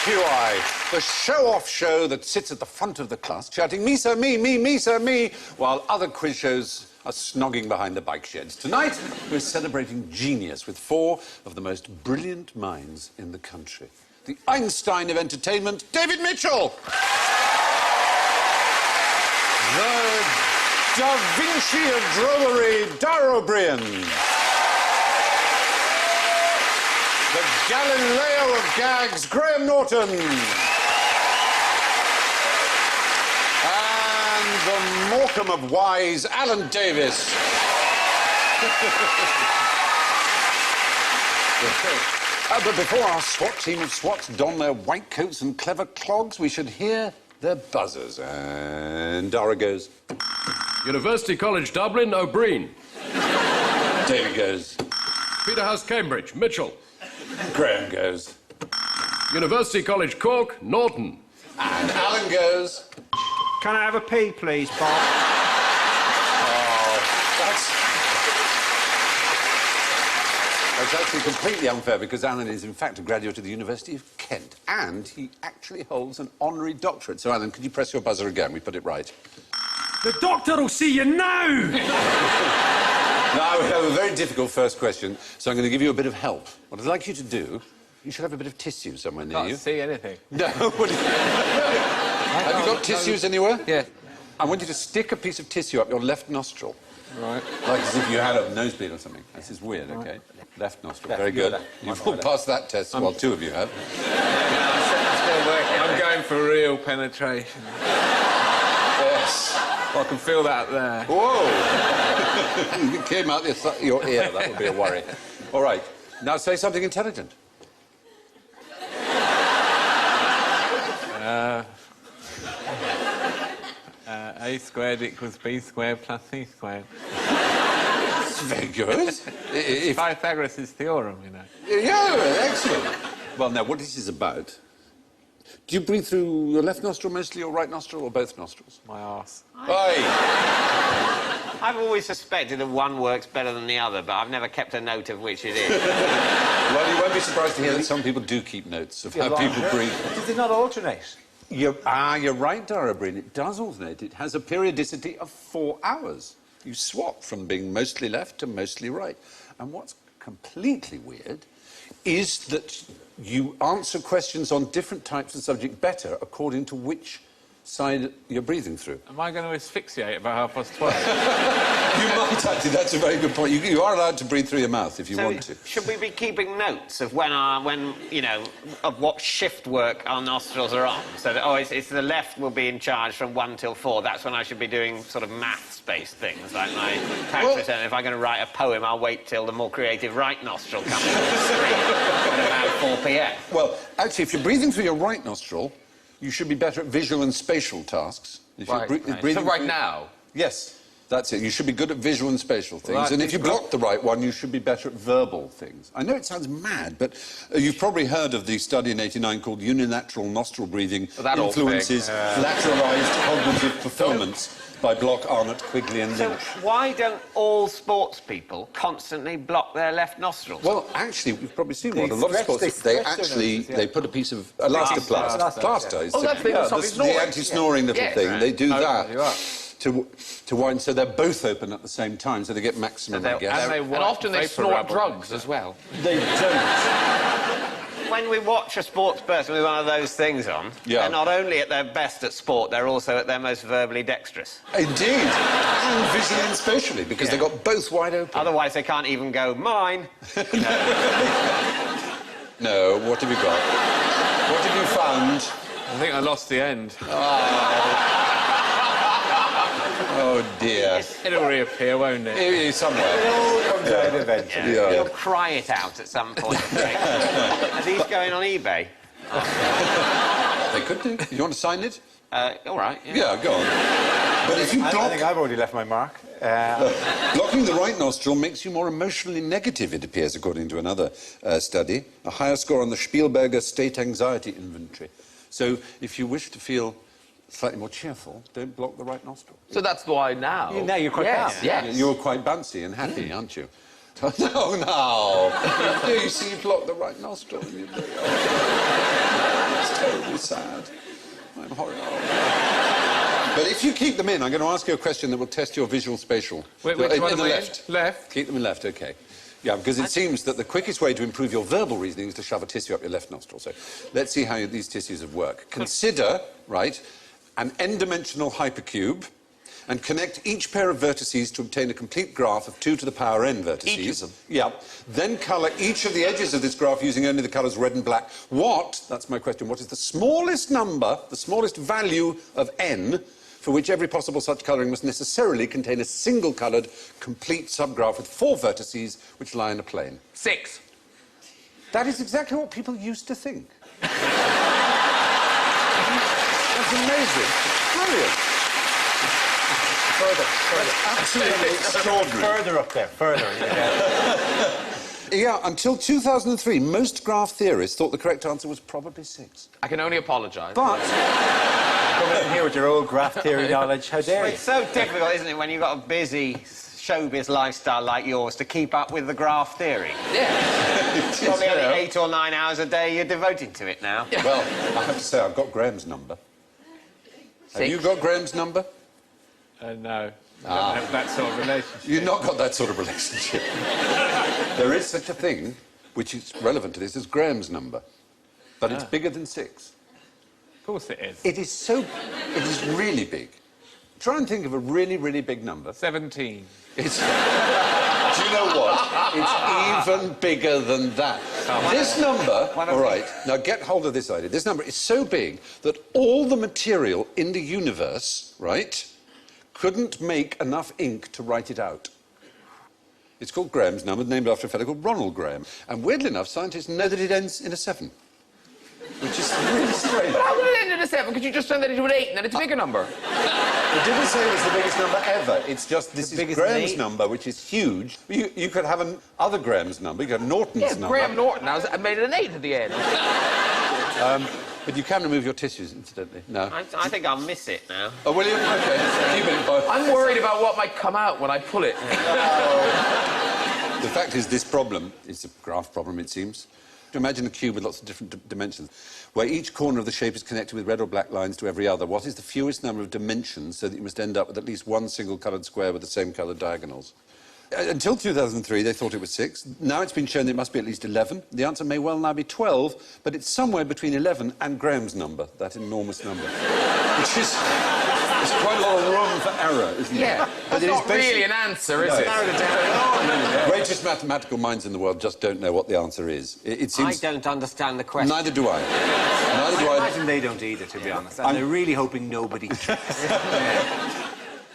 QI, the show-off show that sits at the front of the class shouting, me, sir, me, sir, me, while other quiz shows are snogging behind the bike sheds. Tonight, we're celebrating genius with 4 of the most brilliant minds in the country. The Einstein of entertainment, David Mitchell. The Da Vinci of drollery, Dara O'Brien. The Galileo of gags, Graham Norton. And the Morecambe of wise, Alan Davis. But before our SWAT team of SWATs don their white coats and clever clogs, we should hear their buzzers. And Dara goes... University College Dublin, O'Brien. David goes... Peterhouse Cambridge, Mitchell. Graham goes... University College Cork, Norton. And Alan goes... Can I have a pee, please, Bob? That's actually completely unfair because Alan is, in fact, a graduate of the University of Kent and he actually holds an honorary doctorate. So, Alan, could you press your buzzer again? We put it right. The doctor will see you now! Now, we have a very difficult first question, so I'm going to give you a bit of help. What I'd like you to do, you should have a bit of tissue somewhere near you. Can't see anything. No. Have you got tissues anywhere? Yeah. I want you to stick a piece of tissue up your left nostril. Right. Like as if you had a nosebleed or something. This is weird, OK? Left nostril. Very good. You've all passed that test, well, 2 of you have. Still working. I'm going for real penetration. Yes. Well, I can feel that there. Whoa! It came out your ear. That would be a worry. All right. Now say something intelligent. A squared equals B squared plus C squared. That's very good. Pythagoras' theorem, you know. Yeah, excellent. Well, now, what this is about... Do you breathe through your left nostril mostly, or right nostril, or both nostrils? My arse. Aye. I've always suspected that one works better than the other, but I've never kept a note of which it is. Well, you won't be surprised to hear that some people do keep notes of how people breathe. Does it not alternate? You're right, Dara O'Brien. It does alternate. It has a periodicity of 4 hours. You swap from being mostly left to mostly right. And what's completely weird is that you answer questions on different types of subject better according to which side you're breathing through. Am I going to asphyxiate about 12:30? You might, actually. That's a very good point. You are allowed to breathe through your mouth if you want to. Should we be keeping notes of of what shift work our nostrils are on? So that, it's the left will be in charge from 1 till 4. That's when I should be doing sort of maths-based things, like my tax return. If I'm going to write a poem, I'll wait till the more creative right nostril comes on the screen at about 4 p.m. Well, actually, if you're breathing through your right nostril, you should be better at visual and spatial tasks. If you're breathing So right through... now? Yes, that's it. You should be good at visual and spatial things. Right, and if you block the right one, you should be better at verbal things. I know it sounds mad, but you've probably heard of the study in '89 called Unilateral Nostril Breathing Influences Lateralized Cognitive Performance by Block, Arnott, Quigley and So Lynch. why don't all sports people constantly block their left nostrils? Well, actually, we've probably seen one. A lot of sports, they put a piece of elastoplast, plaster. Oh, that thing that stops the anti-snoring little thing. They do that. You are. To wind, so they're both open at the same time, so they get maximum, I guess. And often they snort drugs as well. They don't. When we watch a sports person with one of those things on, they're not only at their best at sport, they're also at their most verbally dexterous. Indeed. And visually and spatially, because they've got both wide open. Otherwise, they can't even go, mine. No, what have you got? What have you found? I think I lost the end. Oh, dear. It'll reappear, won't it? Somewhere. It all comes out eventually. Yeah. You'll cry it out at some point. Are these going on eBay? They could do. You want to sign it? All right. Yeah, go on. But if you block... I think I've already left my mark. Blocking the right nostril makes you more emotionally negative, it appears, according to another study. A higher score on the Spielberger State Anxiety Inventory. So if you wish to feel slightly more cheerful, don't block the right nostril. So that's why now... Now you're quite calm. Yes. You're quite bouncy and happy, aren't you? No. You see, you block the right nostril. It's terribly sad. I'm horrible. But if you keep them in, I'm going to ask you a question that will test your visual spatial. Which one in am the I in? left. Left. Keep them in left, OK. Yeah, because it seems that the quickest way to improve your verbal reasoning is to shove a tissue up your left nostril. So let's see how these tissues have worked. Consider, right, an n-dimensional hypercube and connect each pair of vertices to obtain a complete graph of 2 to the power n vertices. Each of them? Yeah. Then colour each of the edges of this graph using only the colours red and black. That's my question, what is the smallest number, the smallest value of n for which every possible such colouring must necessarily contain a single-coloured, complete subgraph with 4 vertices which lie in a plane? 6. That is exactly what people used to think. That's amazing. Brilliant. Further. Absolutely extraordinary. Further up there. Further. Yeah. Yeah, until 2003, most graph theorists thought the correct answer was probably 6. I can only apologise. But Come in here with your old graph theory knowledge. How dare you? It's so difficult, isn't it, when you've got a busy showbiz lifestyle like yours to keep up with the graph theory? Yeah. Probably only 8 or 9 hours a day you're devoting to it now. well, I have to say, I've got Graham's number. Have 6. you got Graham's number? No. I don't have that sort of relationship. You've not got that sort of relationship. There is such a thing, which is relevant to this, as Graham's number. But it's bigger than 6. Of course it is. It is really big. Try and think of a really, really big number. 17. It's... Do you know what? It's even bigger than that. This number... All right, now get hold of this idea. This number is so big that all the material in the universe, right, couldn't make enough ink to write it out. It's called Graham's number, named after a fellow called Ronald Graham. And weirdly enough, scientists know that it ends in a 7. Which is really strange. How will it end in a 7? Could you just turn that into an 8 and then it's a bigger number? It didn't say it was the biggest number ever. It's just this is Graham's number, which is huge. You could have another Graham's number. You could have Norton's number. Graham Norton. I made it an 8 at the end. But you can remove your tissues, incidentally. No. I think I'll miss it now. Oh, will you? OK. Keep it both. I'm worried about what might come out when I pull it. The fact is, this problem is a graph problem, it seems. Imagine a cube with lots of different dimensions, where each corner of the shape is connected with red or black lines to every other. What is the fewest number of dimensions so that you must end up with at least one single-coloured square with the same coloured diagonals? Until 2003, they thought it was 6. Now it's been shown that it must be at least 11. The answer may well now be 12, but it's somewhere between 11 and Graham's number, that enormous number. Which is... There's quite a lot of room for error, isn't there? Yeah. That's not really an answer, is it? The greatest mathematical minds in the world just don't know what the answer is. It seems... I don't understand the question. Neither do I. Neither do I I. imagine they don't either, to be honest. And they're really hoping nobody...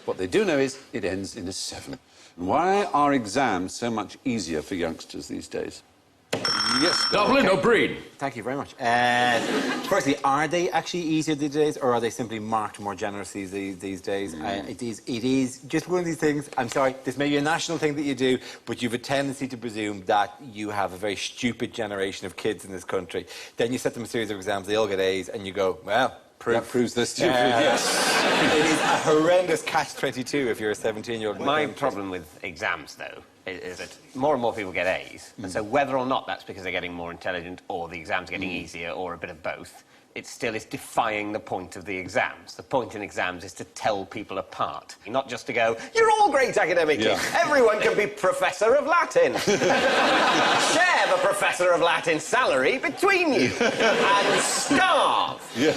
What they do know is it ends in a 7. Why are exams so much easier for youngsters these days? Yes. Dublin or Breen? Thank you very much. Firstly, are they actually easier these days, or are they simply marked more generously these days? It is just one of these things. I'm sorry, this may be a national thing that you do, but you have a tendency to presume that you have a very stupid generation of kids in this country. Then you set them a series of exams, they all get A's, and you go, well... That proves they're stupid, yes. It is a horrendous catch-22 if you're a 17-year-old. My problem with exams, though, is that more and more people get A's. And so whether or not that's because they're getting more intelligent or the exam's getting easier or a bit of both, it still is defying the point of the exams. The point in exams is to tell people apart, not just to go, you're all great academically. Yeah. Everyone can be Professor of Latin. Share the Professor of Latin salary between you and starve. Yeah.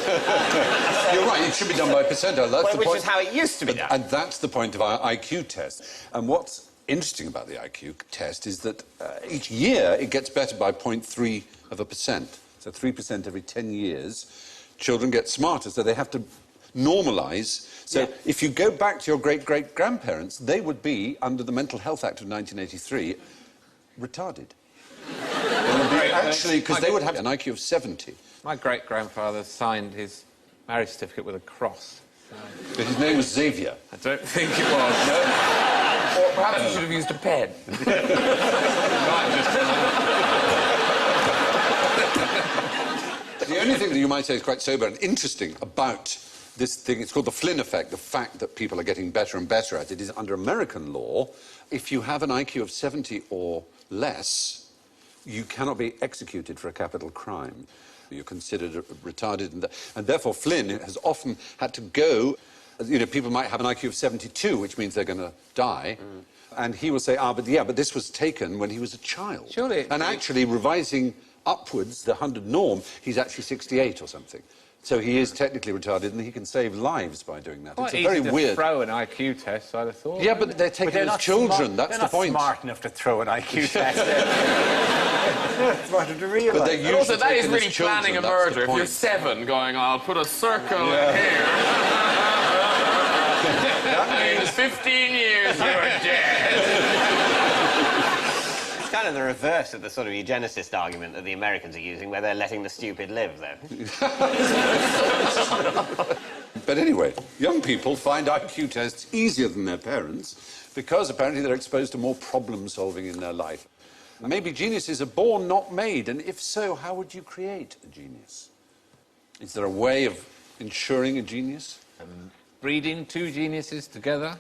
You're right, it should be done by percentile. That's the Which point. is how it used to be done. And that's the point of our IQ test. And what's interesting about the IQ test is that each year it gets better by 0.3%. So 3% every 10 years. Children get smarter, so they have to normalise. So if you go back to your great-great-grandparents, they would be, under the Mental Health Act of 1983, retarded. They would be actually, because they would have an IQ of 70. My great-grandfather signed his marriage certificate with a cross. But his name was Xavier. I don't think it was, no. Or perhaps he should have used a pen. The only thing that you might say is quite sober and interesting about this thing, it's called the Flynn effect, the fact that people are getting better and better at it, is under American law, if you have an IQ of 70 or less, you cannot be executed for a capital crime. You're considered retarded, and therefore Flynn has often had to go. You know, people might have an IQ of 72, which means they're going to die. And he will say, but this was taken when he was a child. Surely- And actually, revising upwards the 100 norm, he's actually 68 or something. So he is technically retarded, and he can save lives by doing that. Quite It's a easy very to weird. throw an IQ test, I'd have thought. Yeah, but they're taken as children. That's the point. They're not smart enough to throw an IQ test. They're smarter to realise. But they're usually Also, that is taken really as children, planning a that's the murder. If you're point. 7, going, I'll put a circle here. In 15 years, you're dead. It's kind of the reverse of the sort of eugenicist argument that the Americans are using, where they're letting the stupid live, though. But anyway, young people find IQ tests easier than their parents because apparently they're exposed to more problem solving in their life. Maybe geniuses are born, not made, and if so, how would you create a genius? Is there a way of ensuring a genius? Breeding 2 geniuses together.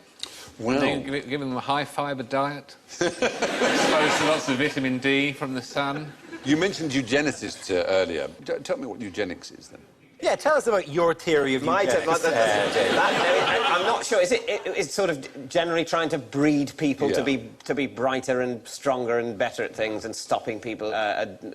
Well, Giving them a high-fibre diet. Exposed to lots of vitamin D from the sun. you mentioned eugenicists earlier. Tell me what eugenics is, then. Yeah, tell us about your theory of eugenics. I'm not sure. It's sort of generally trying to breed people to be brighter and stronger and better at things, and stopping people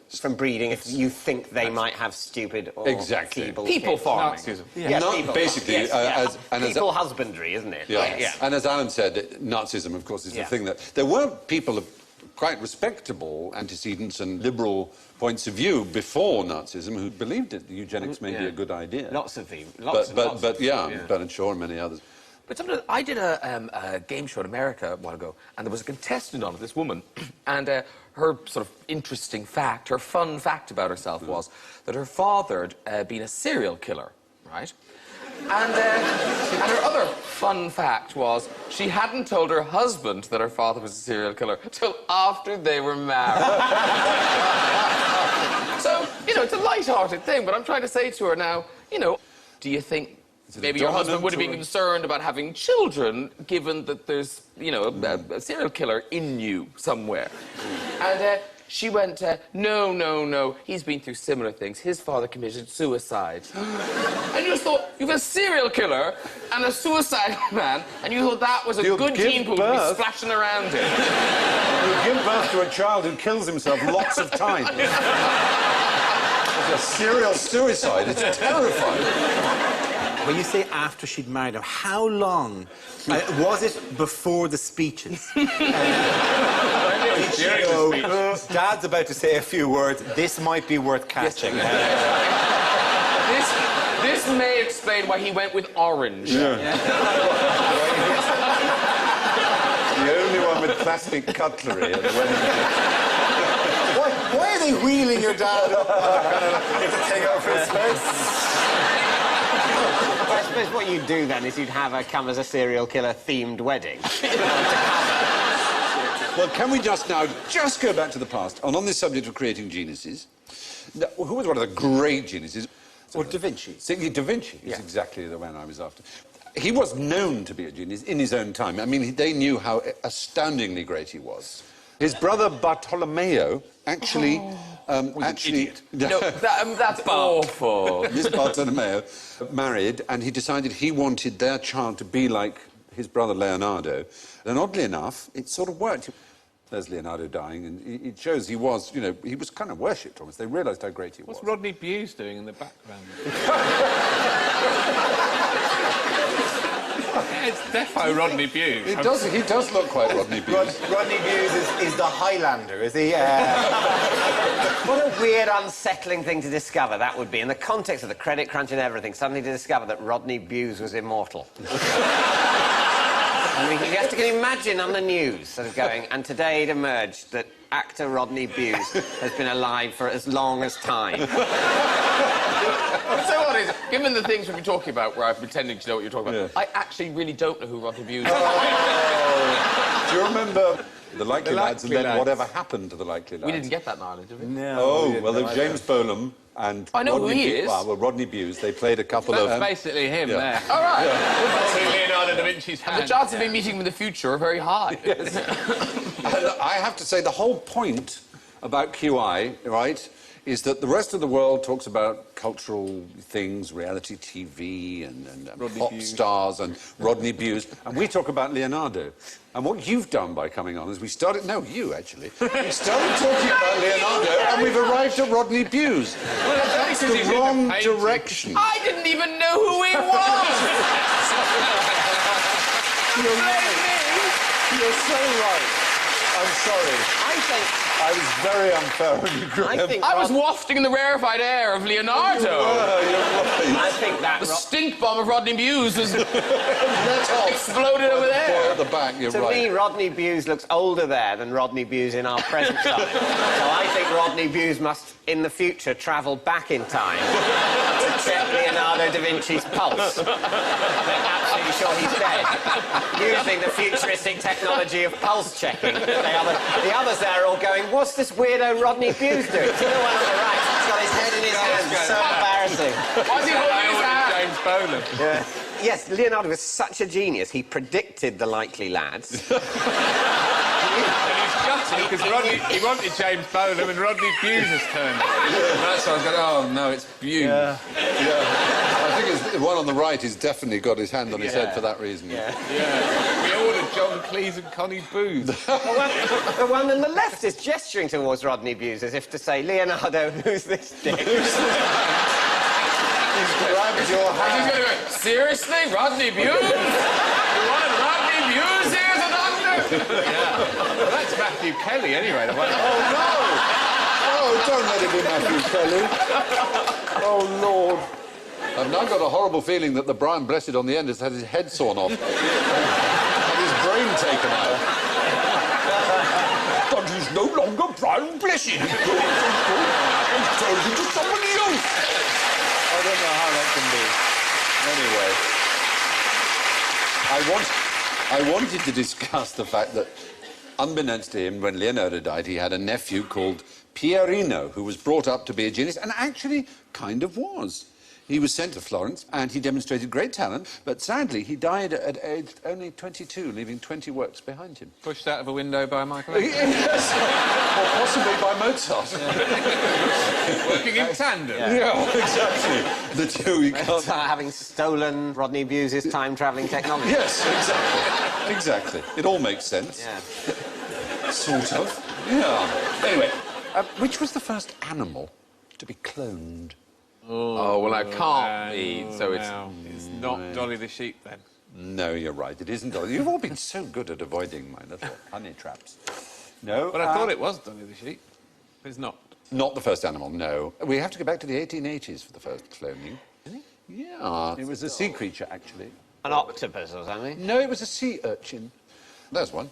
from breeding if you think they might have stupid or feeble People kids. farming. Nazism. Yes, No, people. basically, Yes, as people husbandry, isn't it? Yeah. Like, And as Alan said, Nazism, of course, is the Yeah. thing that... There were people of quite respectable antecedents and liberal points of view before Nazism who believed it. Eugenics may be a good idea. Lots of people. But Bernard Shaw and many others. But sometimes I did a game show in America a while ago, and there was a contestant on it, this woman, and her sort of interesting fact, her fun fact about herself was that her father had been a serial killer, right? And her other fun fact was she hadn't told her husband that her father was a serial killer till after they were married. So, you know, it's a light-hearted thing, but I'm trying to say to her now, you know, do you think maybe your husband would have been concerned about having children, given that there's, you know, a serial killer in you somewhere? And she went, no, he's been through similar things. His father committed suicide. And you just thought, you've a serial killer and a suicide man, and you thought that was a good gene pool to be splashing around in. You give birth to a child who kills himself lots of times. It's a serial suicide. It's terrifying. When you say after she'd married him, how long? Was it before the speeches? Dad's about to say a few words. This might be worth catching. This may explain why he went with orange. The only one with plastic cutlery at the wedding. Why are they wheeling your dad up? To take over his face? I suppose what you'd do then is you'd have her come as a serial killer themed wedding. Well, can we just go back to the past? And on this subject of creating geniuses, who was one of the great geniuses? Or Da Vinci. Da Vinci is exactly the man I was after. He was known to be a genius in his own time. I mean, they knew how astoundingly great he was. His brother Bartolomeo actually... Idiot. No, that's awful. This Bartolomeo married, and he decided he wanted their child to be like his brother Leonardo. And oddly enough, it sort of worked. There's Leonardo dying, and it shows he was, you know, he was kind of worshipped almost. They realised how great he was. What's Rodney Bewes doing in the background? Yeah, it's defo Rodney Bewes. He does look quite Rodney Bewes. Rodney Bewes is the Highlander, is he? What a weird, unsettling thing to discover that would be, in the context of the credit crunch and everything, suddenly to discover that Rodney Bewes was immortal. I mean, you have to imagine on the news sort of going, and today it emerged that actor Rodney Bewes has been alive for as long as time. So what is it? Given the things we've been talking about, where I'm pretending to know what you're talking about, I actually really don't know who Rodney Bewes is. Do you remember The Likely Lads and then Lads. Whatever Happened to The Likely Lads? We didn't get that in Ireland, did we? No. Oh, well, there's James Bolam and I know who Rodney he is. Well, Rodney Bewes. They played a couple That's of... basically him there. All right. That's Leonardo da Vinci's hand. The chances of me meeting him in the future are very high. I have to say, the whole point about QI, right, is that the rest of the world talks about cultural things, reality TV and pop stars and Rodney Bewes, and we talk about Leonardo. And what you've done by coming on is we started... No, you, actually. We started talking about Leonardo, and we've arrived at Rodney Bewes. Well, That's the wrong direction. I didn't even know who he was! You're right. You're so right. I'm sorry. I was very unfair on you, Graham. I was wafting the rarefied air of Leonardo. You're right. I think that... The stink bomb of Rodney Bewes has exploded over Boy there. at the back, you're To right. me, Rodney Bewes looks older there than Rodney Bewes in our present time. So I think Rodney Bewes must, in the future, travel back in time to check Leonardo da Vinci's pulse. They're absolutely sure he's dead. Using the futuristic technology of pulse checking. The others there are all going, what's this weirdo Rodney Bewes doing? See the one on the right? He's got his head in his hands. So embarrassing. Why's he holding his hand? James Bolam. Yeah. Yes, Leonardo was such a genius. He predicted the likely lads. Because he wanted James Bolam and Rodney Bewes has turned up. That's why I was going, oh, no, it's Bew. Yeah. I think it's, the one on the right has definitely got his hand on his head for that reason. Yeah. We ordered John Cleese and Connie Booth. The one on the left is gesturing towards Rodney Bewes as if to say, Leonardo, who's this dick? He's grabbed your He's hand. going to go, seriously? Rodney Bewes? You wanted Rodney Bewes here as a doctor? Well, that's Matthew Kelly, anyway. The one... Oh, no! Oh, don't let it be Matthew Kelly. Oh, Lord. I've now got a horrible feeling that the Brian Blessed on the end has had his head sawn off. Had his brain taken out. But he's no longer Brian Blessed. He's turned into somebody else. I don't know how that can be. Anyway, I wanted to discuss the fact that, unbeknownst to him, when Leonardo died, he had a nephew called Pierino, who was brought up to be a genius, and actually kind of was. He was sent to Florence, and he demonstrated great talent, but sadly, he died at age only 22, leaving 20 works behind him. Pushed out of a window by Michelangelo. Yes, or possibly by Mozart. Working in tandem. Yeah, exactly. The two, you can't... Having stolen Rodney Bewes' time-travelling technology. Yes, exactly. Exactly. It all makes sense. Yeah. Sort of. Yeah. Anyway, which was the first animal to be cloned? Oh, well, I can't be, so it's... It's not Dolly the sheep, then. No, you're right. It isn't Dolly. You've all been so good at avoiding my little honey traps. No. But I thought it was Dolly the sheep. It's not. Not the first animal, no. We have to go back to the 1880s for the first cloning. Really? Yeah. It was a sea creature, actually. An octopus or something? No, it was a sea urchin. There's one.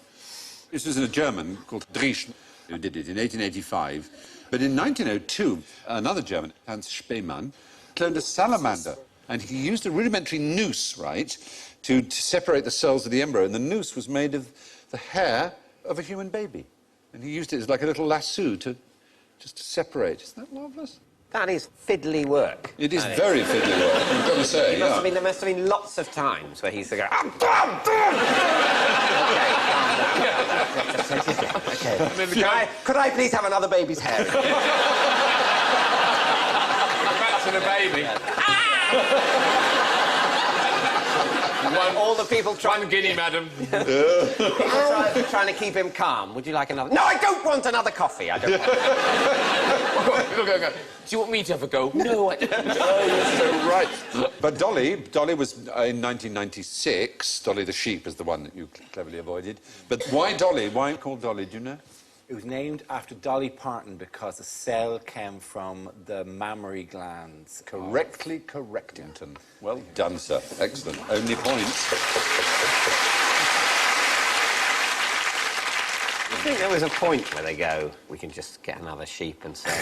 This was a German called Driesch who did it in 1885. But in 1902, another German, Hans Spemann, cloned a salamander. And he used a rudimentary noose, right, to separate the cells of the embryo. And the noose was made of the hair of a human baby. And he used it as like a little lasso to separate. Isn't that marvellous? That is fiddly work. It is very fiddly work, I've got to say, yeah. There must have been lots of times where he's going, okay, calm down. Could I please have another baby's hair? Back to the baby. All the people trying One guinea, madam. trying to keep him calm. Would you like another? No, I don't want another coffee. I don't want Go. Do you want me to have a go? No, I don't. Oh, you're so right. But Dolly was in 1996. Dolly the sheep is the one that you cleverly avoided. But why Dolly? Why called Dolly? Do you know? It was named after Dolly Parton because the cell came from the mammary glands. Correctly Correctington. Well done, sir. Excellent. Only points. I think there was a point where they go, we can just get another sheep and say,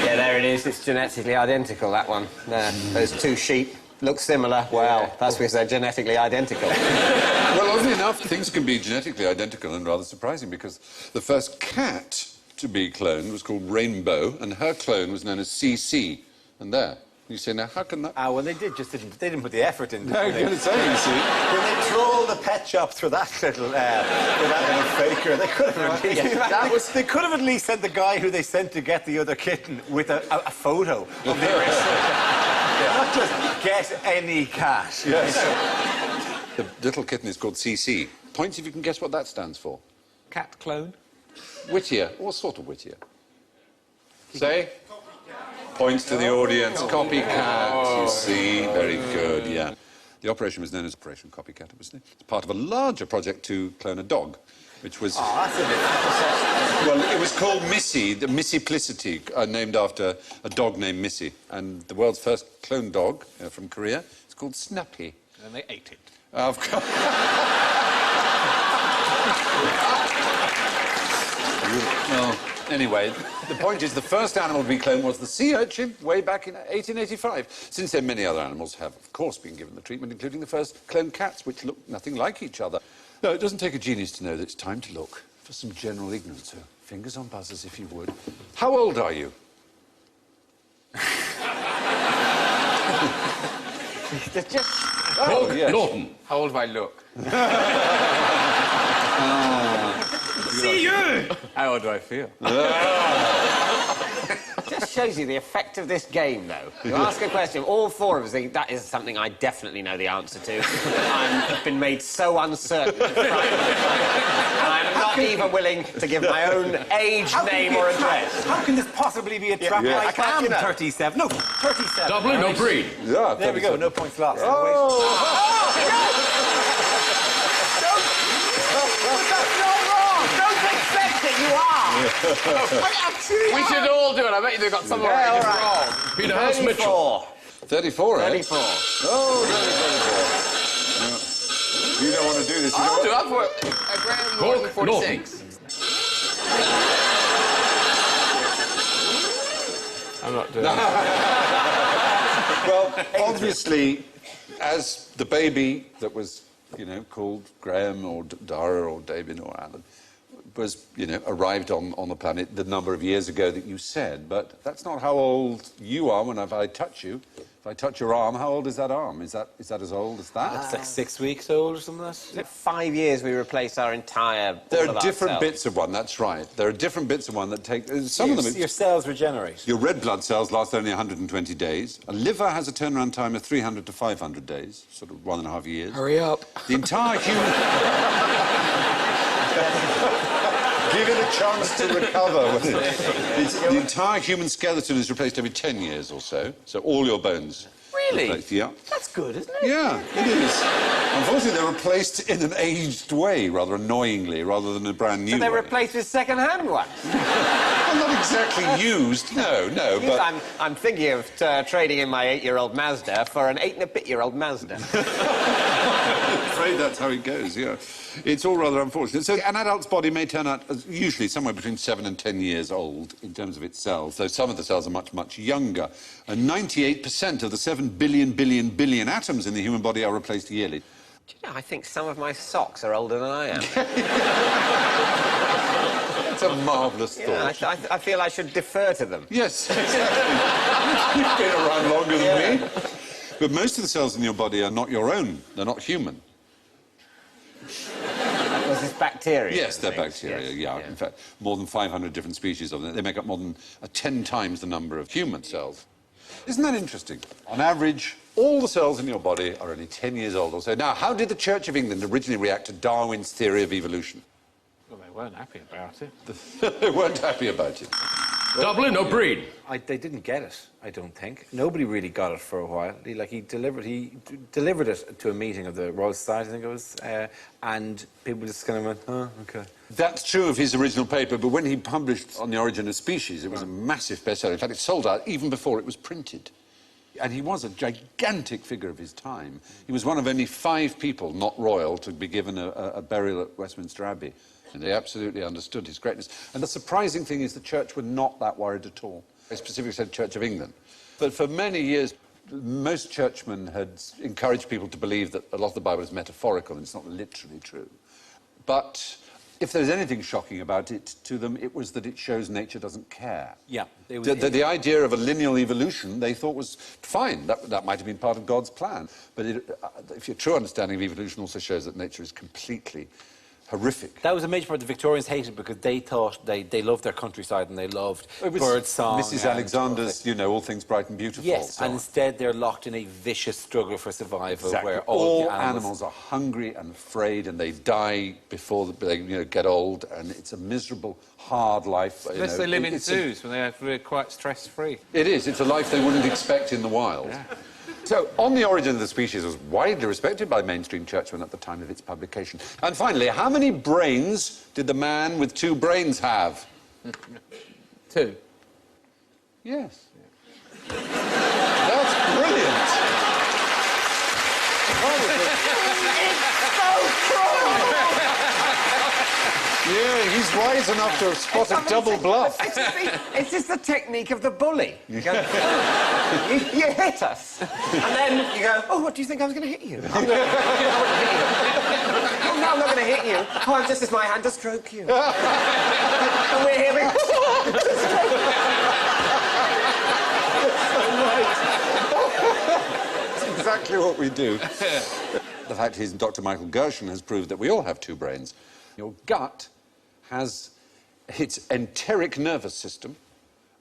yeah, there it is, it's genetically identical, that one. There, those two sheep look similar. Well, that's because they're genetically identical. Well, oddly enough, things can be genetically identical and rather surprising because the first cat to be cloned was called Rainbow and her clone was known as CC. And there. You say, now, how can that... Well, they didn't put the effort in. No, you're going to say, you see. When they trawled the pet shops for that little faker. They could have they could have at least sent the guy who they sent to get the other kitten with a photo of the original. Not just get any cat. Yes. The little kitten is called CC. Points if you can guess what that stands for. Cat clone? Whittier. What sort of Whittier? Say? Points to the audience. Copycat, you see. Very good, yeah. The operation was known as Operation Copycat, obviously. It's part of a larger project to clone a dog, which was... Oh, that's a bit... Well, it was called Missy, the Missiplicity, named after a dog named Missy. And the world's first clone dog from Korea is called Snappy. And they ate it. Of course. Well, anyway, the point is the first animal to be cloned was the sea urchin way back in 1885. Since then, many other animals have, of course, been given the treatment, including the first cloned cats, which look nothing like each other. No, it doesn't take a genius to know that it's time to look for some general ignorance. So, fingers on buzzers, if you would. How old are you? Oh, yes. Norton. How old do I look? See you! How old do I feel? Just shows you the effect of this game, though. You ask a question, all four of us think that is something I definitely know the answer to. I've been made so uncertain. And I'm not even willing to give my own age, name, or address. How can this possibly be a trap? Yeah. I am 37. No, 37. Dublin or Breed? Yeah, There we go. No points lost. You are! We should all do it. I bet you they've got some of it wrong. Peter House Mitchell. 34, eh? 34. Oh, 34. You don't want to do this. You I'll don't do it. A grand more than 46. I'm not doing it. Well, obviously, as the baby that was, called Graham or Dara or David or Alan was, arrived on the planet the number of years ago that you said, but that's not how old you are when I touch you. If I touch your arm, how old is that arm? Is that as old as that? It's like 6 weeks old or something like that. 5 years we replace our entire... There are different bits of one, that's right. There are different bits of one that take... Some of them... Your cells regenerate. Your red blood cells last only 120 days. A liver has a turnaround time of 300 to 500 days, sort of 1.5 years. Hurry up. The entire human... Give it a chance to recover. The entire human skeleton is replaced every 10 years or so. So all your bones. Really? Replaced, yeah. That's good, isn't it? Yeah, it is. Unfortunately, they're replaced in an aged way, rather annoyingly, rather than a brand new So they're way. replaced with second-hand ones. Well, not exactly used, no, but... I'm thinking of trading in my 8-year-old Mazda for an 8-and-a-bit-year-old Mazda. I'm afraid that's how it goes, yeah. It's all rather unfortunate. So an adult's body may turn out as usually somewhere between 7 and 10 years old in terms of its cells, though some of the cells are much, much younger. And 98% of the 7 billion atoms in the human body are replaced yearly. Do you know, I think some of my socks are older than I am. That's a marvellous Yeah, thought. I feel I should defer to them. Yes, exactly. You've been around longer than me. But most of the cells in your body are not your own. They're not human. Was this bacteria? Yes, they're bacteria, yeah. In fact, more than 500 different species of them. They make up more than 10 times the number of human cells. Isn't that interesting? On average, all the cells in your body are only 10 years old or so. Now, how did the Church of England originally react to Darwin's theory of evolution? Well, they weren't happy about it. They weren't happy about it. Dublin or Breed? They didn't get it, I don't think. Nobody really got it for a while. He delivered it to a meeting of the Royal Society, I think it was, and people just kind of went, oh, OK. That's true of his original paper, but when he published On the Origin of Species, it was a massive bestseller. In fact, it sold out even before it was printed. And he was a gigantic figure of his time. He was one of only 5 people, not royal, to be given a burial at Westminster Abbey. And they absolutely understood his greatness. And the surprising thing is the Church were not that worried at all. I specifically said Church of England. But for many years, most churchmen had encouraged people to believe that a lot of the Bible is metaphorical and it's not literally true. But If there's anything shocking about it to them, it was that it shows nature doesn't care. Yeah. The idea of a lineal evolution they thought was fine. That might have been part of God's plan. But if your true understanding of evolution also shows that nature is completely horrific. That was a major part the Victorians hated because they thought they loved their countryside and they loved bird song. Mrs. Alexander's, you know, all things bright and beautiful. Yes, so and instead they're locked in a vicious struggle for survival exactly. where all animals are hungry and afraid and they die before they get old, and it's a miserable, hard life. Unless they live in zoos when they're quite stress-free. It is. It's a life they wouldn't expect in the wild. Yeah. So, On the Origin of the Species was widely respected by mainstream churchmen at the time of its publication. And finally, how many brains did the man with 2 brains have? 2. Yes. That's brilliant. Yeah, he's wise enough to spot a double bluff. It's just the technique of the bully. You go, oh, you hit us. And then you go, oh, what do you think I was going to hit you? Oh, no, I'm not going to hit you. Oh, I'm just as my hand to stroke you. And we're here being... That's exactly what we do. The fact is, Dr. Michael Gershon has proved that we all have 2 brains. Your gut has its enteric nervous system,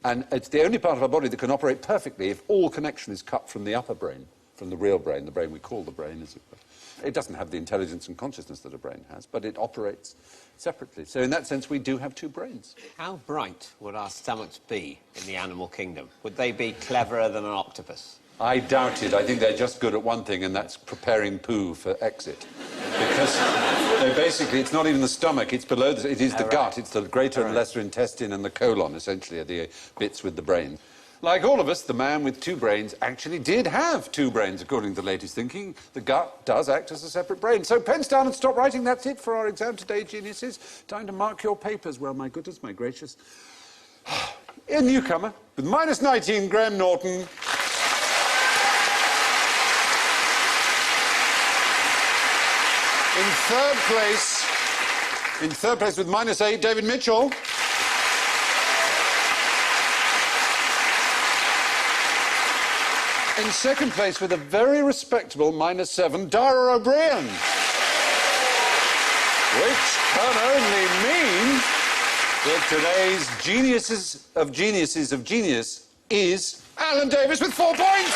and it's the only part of our body that can operate perfectly if all connection is cut from the upper brain, from the real brain, the brain we call the brain, as it were. It doesn't have the intelligence and consciousness that a brain has, but it operates separately. So in that sense, we do have 2 brains. How bright would our stomachs be in the animal kingdom? Would they be cleverer than an octopus? I doubt it. I think they're just good at one thing, and that's preparing poo for exit. Because basically, it's not even the stomach, it's below it is the gut. It's the greater and lesser intestine and the colon, essentially, are the bits with the brain. Like all of us, the man with 2 brains actually did have 2 brains, according to the latest thinking. The gut does act as a separate brain. So pens down and stop writing. That's it for our exam today, geniuses. Time to mark your papers. Well, my goodness, my gracious. A newcomer with -19, Graham Norton. In third place with -8, David Mitchell. In second place with a very respectable -7, Dara O'Brien. Which can only mean that today's geniuses of genius is Alan Davis with 4 points.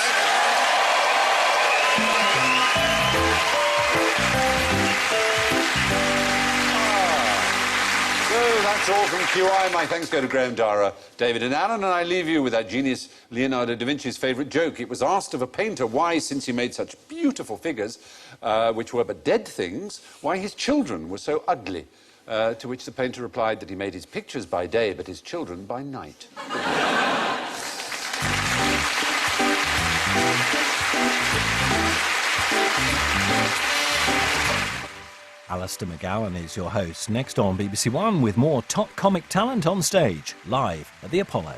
That's all from QI. My thanks go to Graham, Dara, David and Alan, and I leave you with that genius Leonardo da Vinci's favourite joke. It was asked of a painter why, since he made such beautiful figures, which were but dead things, why his children were so ugly. To which the painter replied that he made his pictures by day, but his children by night. Alistair McGowan is your host. Next on BBC One with more top comic talent on stage, live at the Apollo.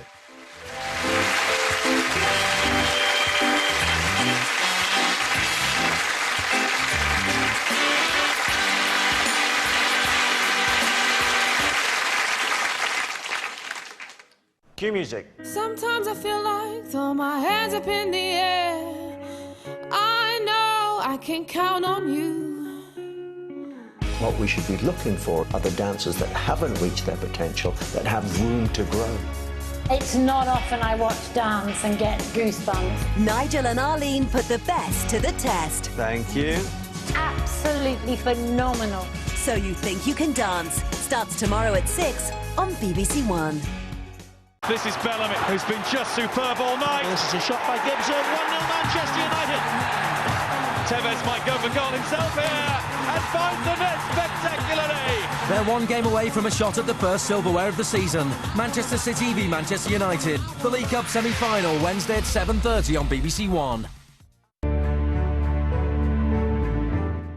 Cue music. Sometimes I feel like throw my hands up in the air. I know I can count on you. What we should be looking for are the dancers that haven't reached their potential, that have room to grow. It's not often I watch dance and get goosebumps. Nigel and Arlene put the best to the test. Thank you. Absolutely phenomenal. So You Think You Can Dance starts tomorrow at 6 on BBC One. This is Bellamy, who's been just superb all night. This is a shot by Gibson, 1-0 Manchester United. Tevez might go for goal himself here and finds the net spectacularly. They're 1 game away from a shot at the first silverware of the season. Manchester City v Manchester United. The League Cup semi-final Wednesday at 7:30 on BBC One.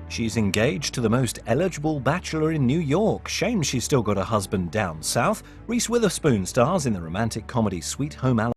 She's engaged to the most eligible bachelor in New York. Shame she's still got a husband down south. Reese Witherspoon stars in the romantic comedy Sweet Home Alabama.